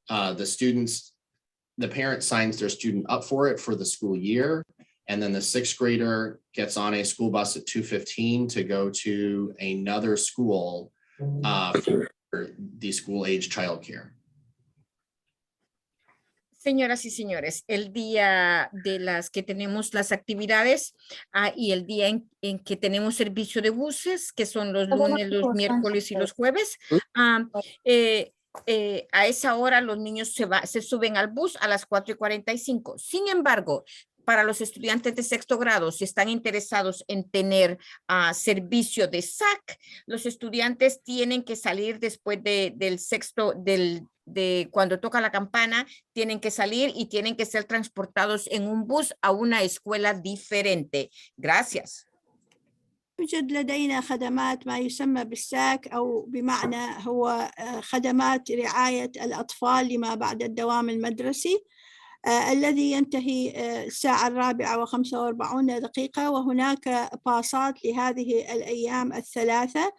D: The students the parent signs their student up for it for the school year. And then the sixth grader gets on a school bus at 2:15 to go to another school for the school age childcare.
B: Señoras y señores, el día de las que tenemos las actividades y el día en que tenemos servicio de buses, que son los lunes, los miércoles y los jueves, a esa hora los niños se suben al bus a las 4:45. Sin embargo, para los estudiantes de sexto grado, si están interesados en tener servicio de SAC, los estudiantes tienen que salir después del sexto, de cuando toca la campana, tienen que salir y tienen que ser transportados en un bus a una escuela diferente. Gracias.
C: يوجد لدينا خدمات ما يسمى بالساك أو بمعنى هو خدمات رعاية الأطفال لما بعد الدوام المدرسي الذي ينتهي الساعة 4:45 وهناك باصات لهذه الأيام الثلاثة.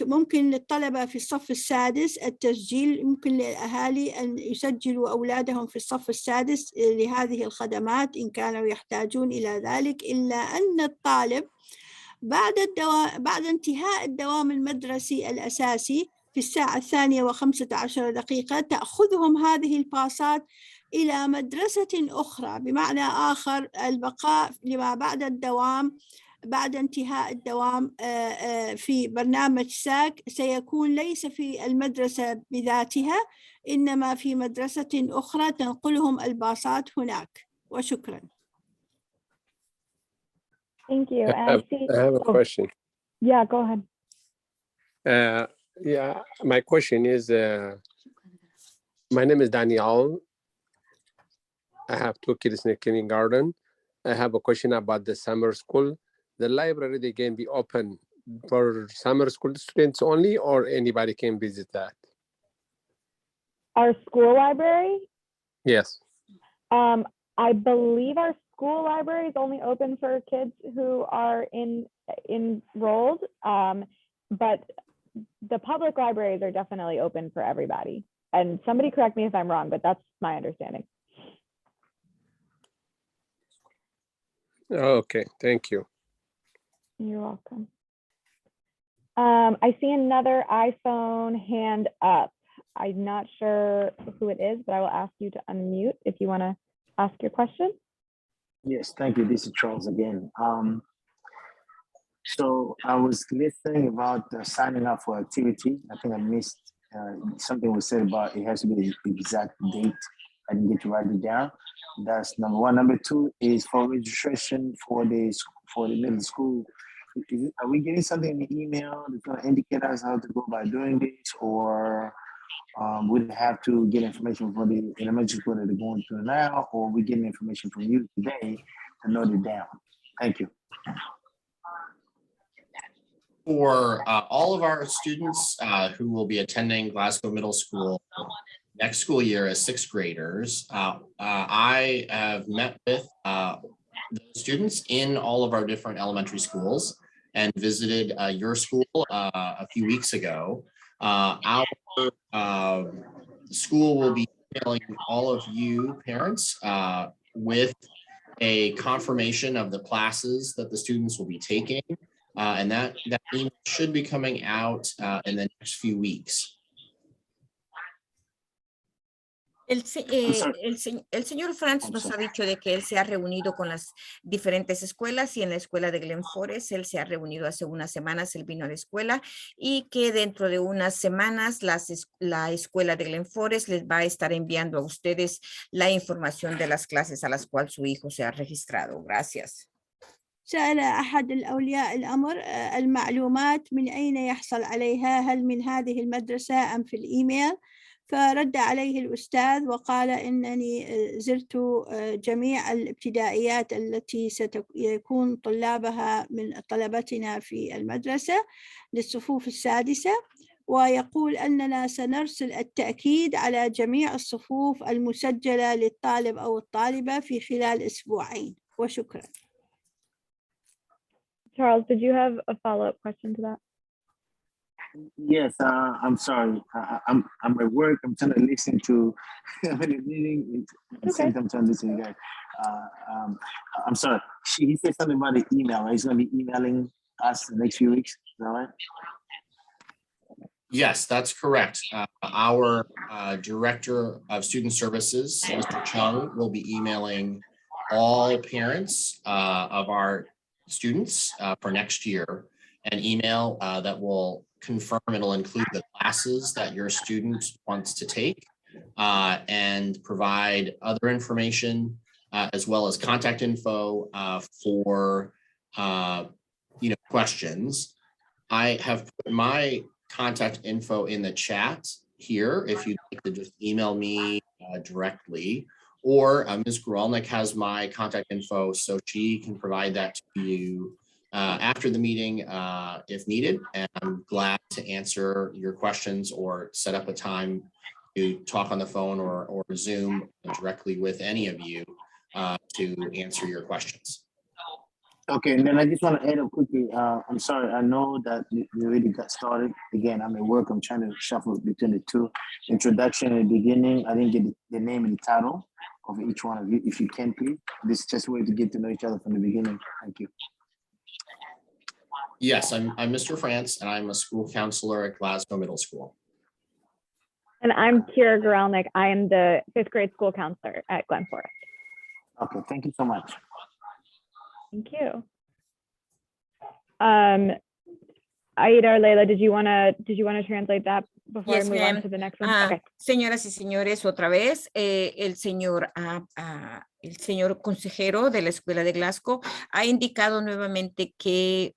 C: ممكن للطلبة في الصف السادس التسجيل، ممكن للأهالي أن يسجلوا أولادهم في الصف السادس لهذه الخدمات إن كانوا يحتاجون إلى ذلك، إلا أن الطالب بعد انتهاء الدوام المدرسي الأساسي في الساعة 2:15 تأخذهم هذه الباصات إلى مدرسة أخرى، بمعنى آخر البقاء لما بعد الدوام بعد انتهاء الدوام في برنامج ساك سيكون ليس في المدرسة بذاتها، إنما في مدرسة أخرى تنقلهم الباصات هناك. وشكرا.
A: Thank you.
H: I have a question.
A: Yeah, go ahead.
H: Yeah, my question is, my name is Daniel. I have 2 kids in the kindergarten. I have a question about the summer school. The library, they can be open for summer school students only, or anybody can visit that?
A: Our school library?
H: Yes.
A: I believe our school library is only open for kids who are enrolled, but the public libraries are definitely open for everybody. And somebody correct me if I'm wrong, but that's my understanding.
H: Okay, thank you.
A: You're welcome. I see another iPhone hand up. I'm not sure who it is, but I will ask you to unmute if you want to ask your question.
F: Yes, thank you. This is Charles again. So I was listening about signing up for activity. I think I missed something was said about it has to be the exact date. I didn't get to write it down. That's number one. Number two is for registration for the middle school. Are we getting something in the email that's going to indicate us how to go about doing this, or we'd have to get information from the elementary school that they're going through now, or we getting information from you today to note it down? Thank you.
D: For all of our students who will be attending Glasgow Middle School next school year as sixth graders, I have met with those students in all of our different elementary schools and visited your school a few weeks ago. Our school will be emailing all of you parents with a confirmation of the classes that the students will be taking. And that email should be coming out in the next few weeks.
B: El señor Franz nos ha dicho de que él se ha reunido con las diferentes escuelas y en la escuela de Glen Forest, él se ha reunido hace unas semanas, él vino a la escuela y que dentro de unas semanas la escuela de Glen Forest les va a estar enviando a ustedes la información de las clases a las cuales su hijo se ha registrado. Gracias.
C: سأل أحد الأولياء الأمر المعلومات من أين يحصل عليها، هل من هذه المدرسة أم في الإيميل؟ فرد عليه الأستاذ وقال إنني زرت جميع الابتدائيات التي سيكون طلابها من طلبتنا في المدرسة للصفوف السادسة، ويقول أننا سنرسل التأكيد على جميع الصفوف المسجلة للطالب أو الطالبة في خلال أسبوعين. وشكرا.
A: Charles, did you have a follow-up question to that?
F: Yes, I'm sorry. I'm at work. I'm trying to listen to. I'm in a meeting. At the same time, I'm trying to listen to you guys. I'm sorry. He said something about the email. Right? He's going to be emailing us the next few weeks. Is that right?
D: Yes, that's correct. Our Director of Student Services, Mr. Chung, will be emailing all parents of our students for next year an email that will confirm it'll include the classes that your student wants to take and provide other information as well as contact info for questions. I have put my contact info in the chat here if you'd like to just email me directly, or Ms. Grolnick has my contact info so she can provide that to you after the meeting if needed, and I'm glad to answer your questions or set up a time to talk on the phone or Zoom directly with any of you to answer your questions.
F: Okay, and then I just want to add up quickly. I'm sorry, I know that we already got started. Again, I'm at work. I'm trying to shuffle between the two. Introduction in the beginning, I didn't get the name and the title of each one of you. If you can, please. This is just a way to get to know each other from the beginning. Thank you.
D: Yes, I'm Mr. France, and I'm a school counselor at Glasgow Middle School.
A: And I'm Kira Gorelnik. I am the 5th grade school counselor at Glen Forest.
F: Okay, thank you so much.
A: Thank you. Aida or Leila, did you want to translate that before
B: Yes,
A: I move
B: ma'am.
A: on to the next one? Okay.
B: Señoras y señores, otra vez, el señor consejero de la escuela de Glasgow ha indicado nuevamente que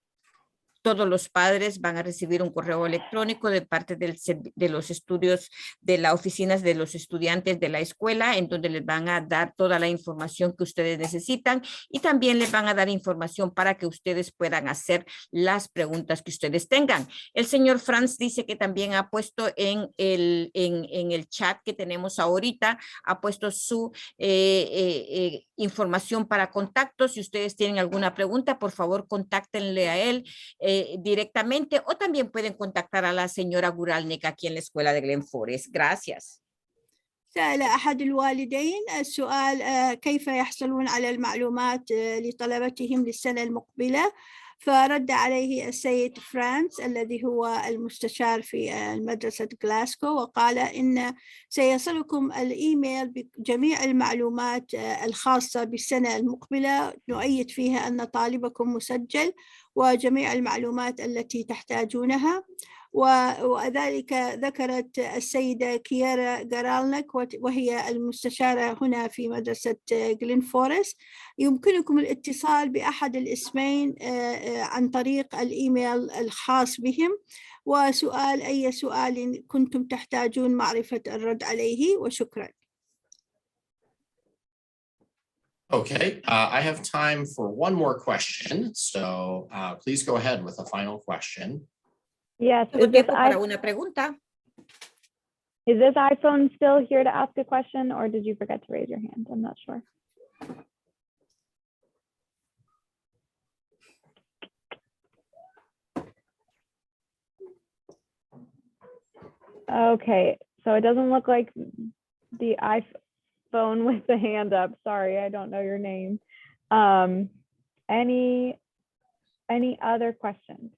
B: todos los padres van a recibir un correo electrónico de parte de los estudios de las oficinas de los estudiantes de la escuela, en donde les van a dar toda la información que ustedes necesitan y también les van a dar información para que ustedes puedan hacer las preguntas que ustedes tengan. El señor Franz dice que también ha puesto en el chat que tenemos ahorita, ha puesto su información para contactos. Si ustedes tienen alguna pregunta, por favor, contáctenle a él directamente, o también pueden contactar a la señora Guralnik aquí en la escuela de Glen Forest. Gracias.
C: سأل أحد الوالدين السؤال كيف يحصلون على المعلومات لطلبتهم للسنة المقبلة، فرد عليه السيد فرانس الذي هو المستشار في مدرسة غلاسكو وقال إن سيصلكم الإيميل بجميع المعلومات الخاصة بالسنة المقبلة نؤيد فيها أن طالبكم مسجل وجميع المعلومات التي تحتاجونها. وذلك ذكرت السيدة كيارا غرالنك وهي المستشارة هنا في مدرسة جلين فورست. يمكنكم الاتصال بأحد الاسمين عن طريق الإيميل الخاص بهم وسؤال أي سؤال كنتم تحتاجون معرفة الرد عليه، وشكرا.
D: Okay, I have time for one more question, so please go ahead with a final question.
A: Yes.
B: Tengo tiempo para una pregunta.
A: Is this iPhone still here to ask a question, or did you forget to raise your hand? I'm not sure. Okay, so it doesn't look like the iPhone with the hand up. Sorry, I don't know your name. Any other questions?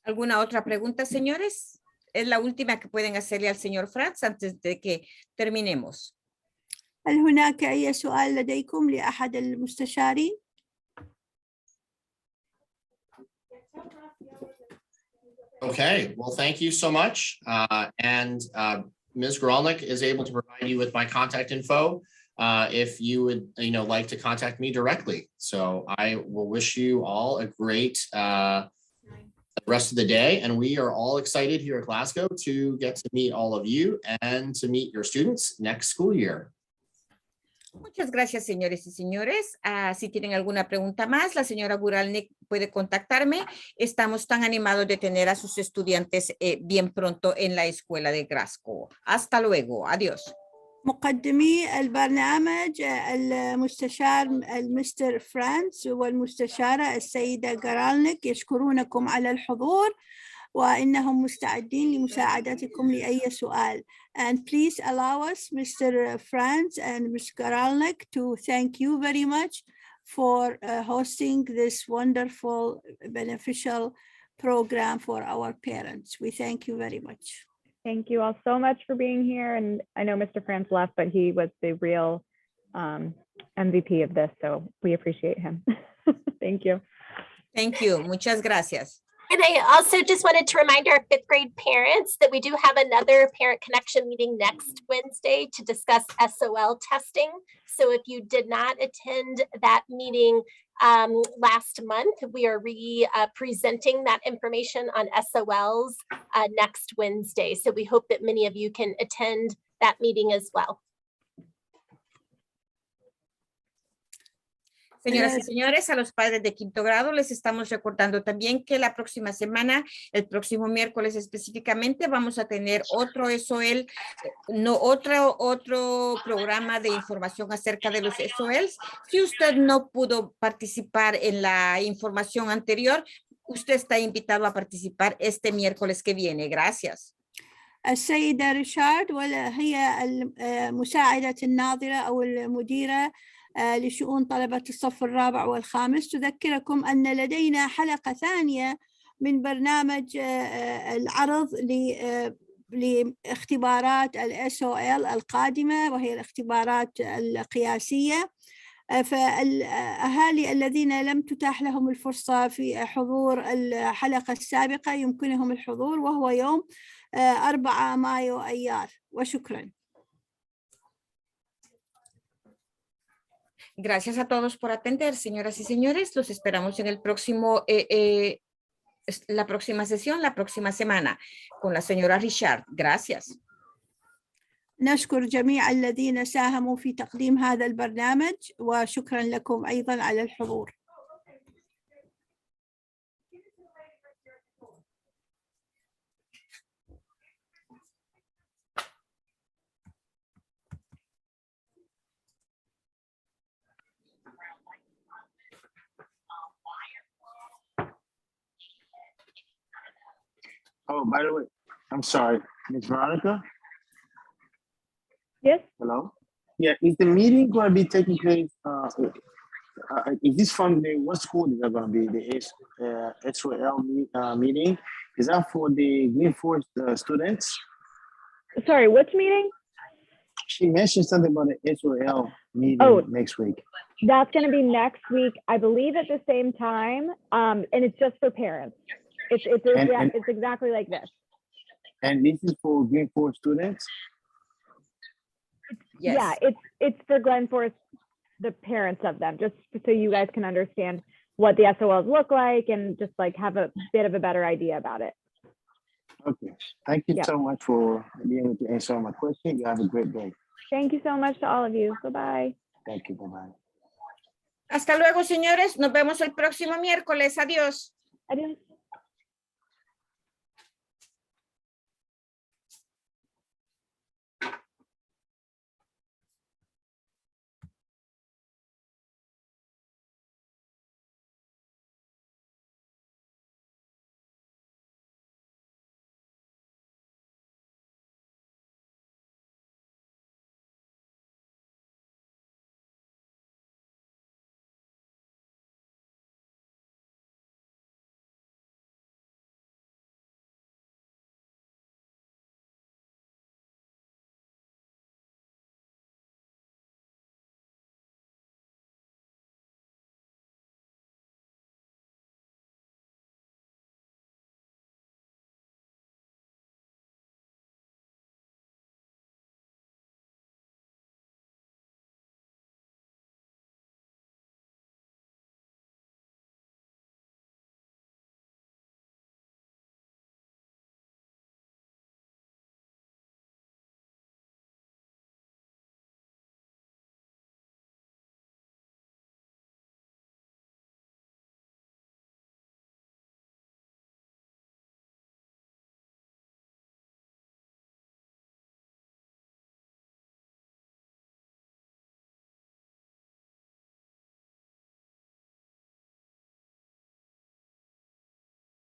B: ¿Alguna otra pregunta, señores? Es la última que pueden hacerle al señor Franz antes de que terminemos.
C: هل هناك أي سؤال لديكم لأحد المستشارين؟
D: Okay, well, thank you so much. And Ms. Grolnick is able to provide you with my contact info if you would, like to contact me directly. So I will wish you all a great rest of the day. And we are all excited here at Glasgow to get to meet all of you and to meet your students next school year.
B: Muchas gracias, señores y señores. Si tienen alguna pregunta más, la señora Guralnik puede contactarme. Estamos tan animados de tener a sus estudiantes bien pronto en la escuela de Glasgow. Hasta luego. Adiós.
C: مقدمي البرنامج المستشار المستر فرانس والمستشارة السيدة غرالنك يشكرونكم على الحضور وإنهم مستعدين لمساعدتكم لأي سؤال. And please allow us, Mr. Franz and Ms. Karalnik, to thank you very much for hosting this wonderful, beneficial program for our parents. We thank you very much.
A: Thank you all so much for being here. And I know Mr. France left, but he was the real MVP of this, so we appreciate him. Thank you.
B: Thank you. Muchas gracias.
I: And I also just wanted to remind our fifth grade parents that we do have another parent connection meeting next Wednesday to discuss SOL testing. So if you did not attend that meeting last month, we are presenting that information on SOLs next Wednesday. So we hope that many of you can attend that meeting as well.
B: Señoras y señores, a los padres de quinto grado les estamos recordando también que la próxima semana, el próximo miércoles específicamente, vamos a tener otro SOL, otro programa de información acerca de los SOLs. Si usted no pudo participar en la información anterior, usted está invitado a participar este miércoles que viene. Gracias.
C: السيدة ريشارد وهي مساعدة الناظرة أو المديرة لشؤون طلبة الصف الرابع والخامس تذكركم أن لدينا حلقة ثانية من برنامج العرض لاختبارات SOL القادمة، وهي الاختبارات القياسية. فالأهالي الذين لم تتاح لهم الفرصة في حضور الحلقة السابقة يمكنهم الحضور، وهو يوم 4 مايو أيار. وشكرا.
B: Gracias a todos por atender, señoras y señores. Los esperamos en el próximo, la próxima sesión, la próxima semana, con la señora Richard. Gracias.
C: نشكر جميع الذين ساهموا في تقديم هذا البرنامج، وشكرا لكم أيضا على الحضور.
F: Oh, by the way, I'm sorry, Ms. Veronica?
A: Yes.
F: Hello? Yeah, is the meeting going to be taking place, is this from what school is that going to be? The SOL meeting? Is that for the Glen Forest students?
A: Sorry, which meeting?
F: She mentioned something about the SOL meeting next week.
A: That's going to be next week, I believe at the same time, and it's just for parents. It's exactly like this.
F: And this is for Glen Forest students?
B: Yes.
A: Yeah, it's for Glen Forest, the parents of them, just so you guys can understand what the SOLs look like and just like have a bit of a better idea about it.
F: Okay, thank you so much for being able to answer my question. You have a great day.
A: Thank you so much to all of you. Bye-bye.
F: Thank you, bye-bye.
B: Hasta luego, señores. Nos vemos el próximo miércoles. Adiós.
A: Adiós.